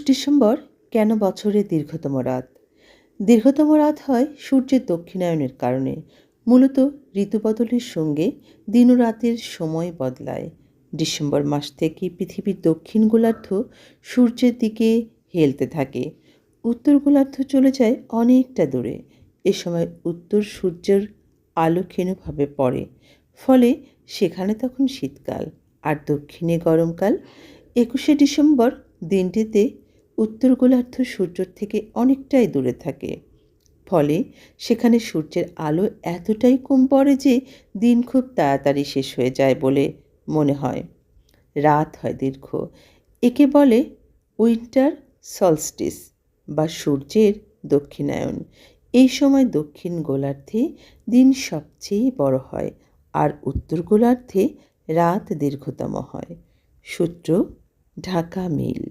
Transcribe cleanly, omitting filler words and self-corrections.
December কেন বছরের দীর্ঘতম রাত? দীর্ঘতম রাত হয় সূর্যের দক্ষিণায়নের কারণে। মূলত ঋতু বদলের সঙ্গে দিন ও রাতের সময় বদলায়। ডিসেম্বর মাস থেকে পৃথিবীর দক্ষিণ গোলার্ধ সূর্যের দিকে হেলতে থাকে। উত্তর গোলার্ধ চলে যায় অনেকটা দূরে। এ সময় উত্তর সূর্যের আলো ক্ষীণভাবে পড়ে। ফলে সেখানে তখন শীতকাল, আর দক্ষিণে গরমকাল। ডিসেম্বর দিনটিতে উত্তর গোলার্ধ সূর্যের থেকে অনেকটাই দূরে থাকে। ফলে সেখানে সূর্যের আলো এতটাই কম পড়ে যে দিন খুব তাড়াতাড়ি শেষ হয়ে যায় বলে মনে হয়। রাত হয় দীর্ঘ। একে বলে উইন্টার সলস্টিস বা সূর্যের দক্ষিণায়ন। এই সময় দক্ষিণ গোলার্ধে দিন সবচেয়ে বড় হয়, আর উত্তর গোলার্ধে রাত দীর্ঘতম হয়। সূত্র: ঢাকা মেইল।